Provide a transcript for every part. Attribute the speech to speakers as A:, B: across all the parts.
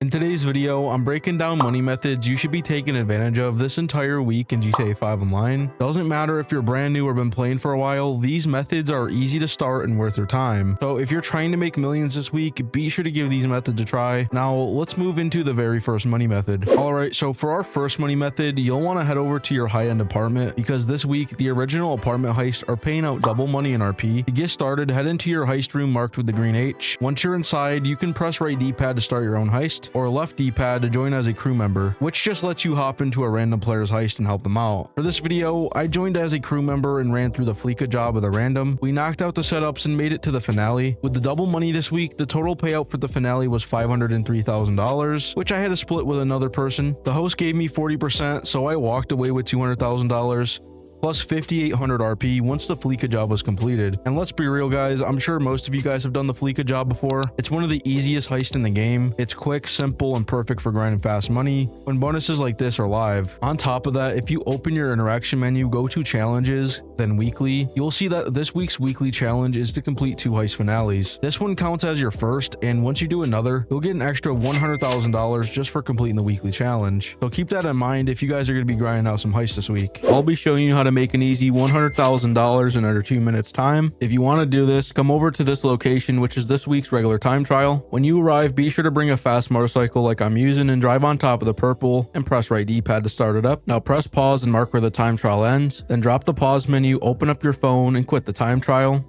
A: In today's video, I'm breaking down money methods you should be taking advantage of this entire week in GTA 5 Online. Doesn't matter if you're brand new or been playing for a while, these methods are easy to start and worth your time. So if you're trying to make millions this week, be sure to give these methods a try. Now let's move into the very first money method. Alright, so for our first money method, you'll want to head over to your high-end apartment because this week the original apartment heists are paying out double money in RP. To get started, head into your heist room marked with the green H. Once you're inside, you can press right D-pad to start your own heist, or left D-pad to join as a crew member, which just lets you hop into a random player's heist and help them out. For this video, I joined as a crew member and ran through the Fleeka job with a random. We knocked out the setups and made it to the finale. With the double money this week, the total payout for the finale was $503,000, which I had to split with another person. The host gave me 40%, so I walked away with $200,000. Plus 5,800 RP once the Fleeka job was completed. And let's be real guys, I'm sure most of you guys have done the Fleeka job before. It's one of the easiest heists in the game. It's quick, simple, and perfect for grinding fast money when bonuses like this are live. On top of that, if you open your interaction menu, go to challenges, then weekly, you'll see that this week's weekly challenge is to complete 2 heist finales. This one counts as your first, and once you do another, you'll get an extra $100,000 just for completing the weekly challenge. So keep that in mind if you guys are going to be grinding out some heists this week. I'll be showing you how to make an easy $100,000 in under 2 minutes time. If you want to do this, come over to this location, which is this week's regular time trial. When you arrive, be sure to bring a fast motorcycle like I'm using and drive on top of the purple and press right D-pad to start it up. Now press pause and mark where the time trial ends. Then drop the pause menu, open up your phone and quit the time trial.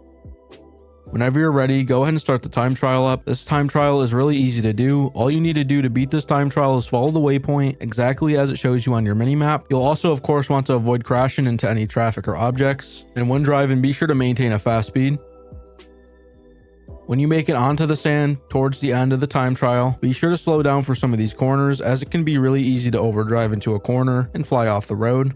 A: Whenever you're ready, go ahead and start the time trial up. This time trial is really easy to do. All you need to do to beat this time trial is follow the waypoint exactly as it shows you on your minimap. You'll also, of course, want to avoid crashing into any traffic or objects. And when driving, be sure to maintain a fast speed. When you make it onto the sand towards the end of the time trial, be sure to slow down for some of these corners as it can be really easy to overdrive into a corner and fly off the road.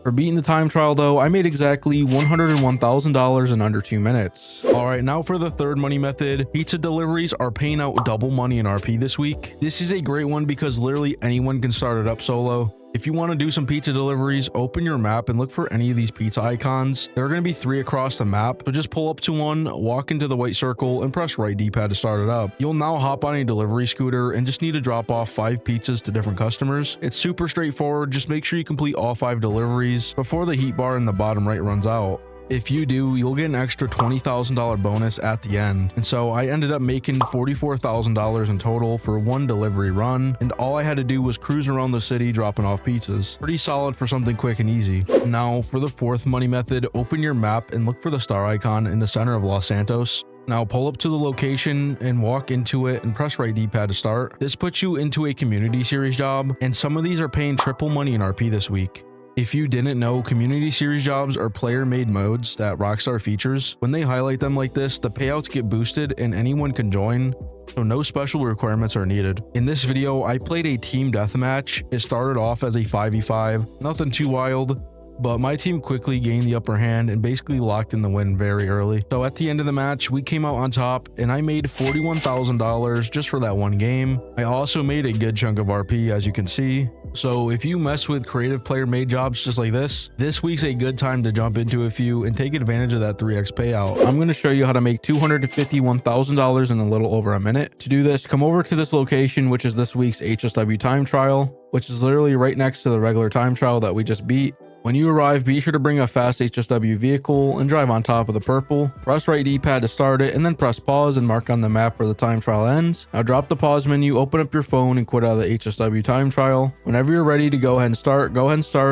A: For beating the time trial though, I made exactly $101,000 in under 2 minutes. Alright, now for the third money method. Pizza deliveries are paying out double money in RP this week. This is a great one because literally anyone can start it up solo. If you want to do some pizza deliveries, open your map and look for any of these pizza icons. There are going to be 3 across the map, so just pull up to one, walk into the white circle, and press right D-pad to start it up. You'll now hop on a delivery scooter and just need to drop off 5 pizzas to different customers. It's super straightforward, just make sure you complete all 5 deliveries before the heat bar in the bottom right runs out. If you do, you'll get an extra $20,000 bonus at the end. And so I ended up making $44,000 in total for 1 delivery run, and all I had to do was cruise around the city dropping off pizzas. Pretty solid for something quick and easy. Now for the fourth money method, open your map and look for the star icon in the center of Los Santos. Now pull up to the location and walk into it and press right D-pad to start. This puts you into a community series job, and some of these are paying triple money in RP this week. If you didn't know, community series jobs are player-made modes that Rockstar features. When they highlight them like this, the payouts get boosted and anyone can join, so no special requirements are needed. In this video, I played a team deathmatch. It started off as a 5v5, nothing too wild, but my team quickly gained the upper hand and basically locked in the win very early. So at the end of the match, we came out on top and I made $41,000 just for that one game. I also made a good chunk of RP, as you can see. So if you mess with creative player made jobs just like this week's a good time to jump into a few and take advantage of that 3x payout. I'm going to show you how to make $251,000 in a little over a minute. To do this, come over to this location, which is this week's HSW time trial, which is literally right next to the regular time trial that we just beat. When you arrive, be sure to bring a fast HSW vehicle and drive on top of the purple. Press right D-pad to start it and then press pause and mark on the map where the time trial ends. Now drop the pause menu, open up your phone and quit out of the HSW time trial. Whenever you're ready to go ahead and start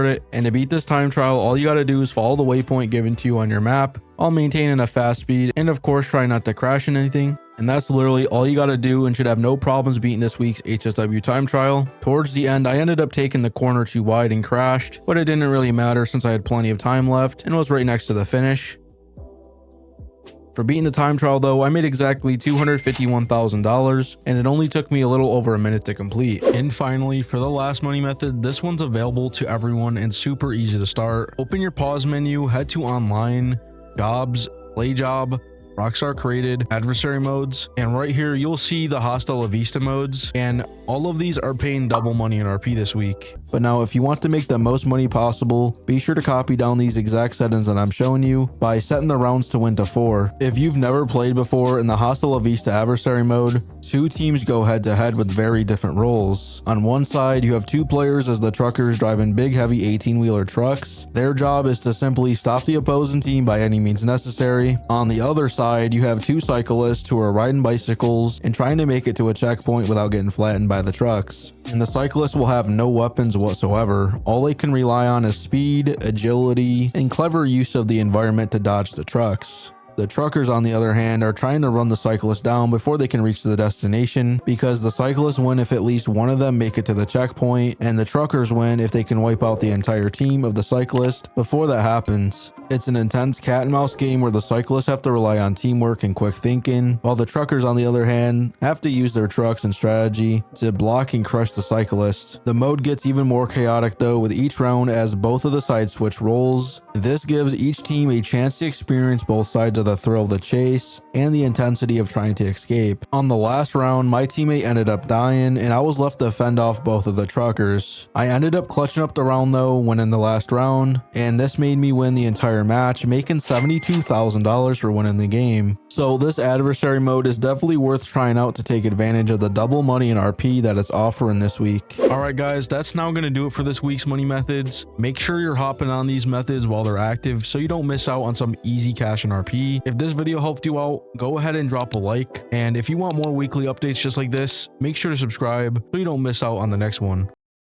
A: it. And to beat this time trial, all you got to do is follow the waypoint given to you on your map, while maintaining a fast speed, and of course try not to crash in anything. And that's literally all you got to do and should have no problems beating this week's HSW time trial. Towards the end, I ended up taking the corner too wide and crashed, but it didn't really matter since I had plenty of time left and was right next to the finish. For beating the time trial though, I made exactly $251,000 and it only took me a little over a minute to complete. And finally, for the last money method, this one's available to everyone and super easy to start. Open your pause menu, head to online, jobs, play job, Rockstar created adversary modes, and right here you'll see the Hasta La Vista modes, and all of these are paying double money in RP this week. But now if you want to make the most money possible, be sure to copy down these exact settings that I'm showing you by setting the rounds to win to 4. If you've never played before, in the Hasta La Vista adversary mode, 2 teams go head to head with very different roles. On one side, you have 2 players as the truckers driving big heavy 18-wheeler trucks. Their job is to simply stop the opposing team by any means necessary. On the other side, you have 2 cyclists who are riding bicycles and trying to make it to a checkpoint without getting flattened by the trucks. And the cyclists will have no weapons whatsoever. All they can rely on is speed, agility, and clever use of the environment to dodge the trucks. The truckers, on the other hand, are trying to run the cyclists down before they can reach the destination, because the cyclists win if at least one of them make it to the checkpoint, and the truckers win if they can wipe out the entire team of the cyclist before that happens. It's an intense cat and mouse game where the cyclists have to rely on teamwork and quick thinking, while the truckers, on the other hand, have to use their trucks and strategy to block and crush the cyclists. The mode gets even more chaotic though with each round as both of the sides switch roles. This gives each team a chance to experience both sides of the thrill of the chase and the intensity of trying to escape. On the last round, my teammate ended up dying and I was left to fend off both of the truckers. I ended up clutching up the round though, winning the last round, and this made me win the entire match, making $72,000 for winning the game. So this adversary mode is definitely worth trying out to take advantage of the double money in RP that it's offering this week. Alright guys, that's now going to do it for this week's money methods. Make sure you're hopping on these methods while they're active so you don't miss out on some easy cash in RP. If this video helped you out, go ahead and drop a like, and if you want more weekly updates just like this, make sure to subscribe so you don't miss out on the next one.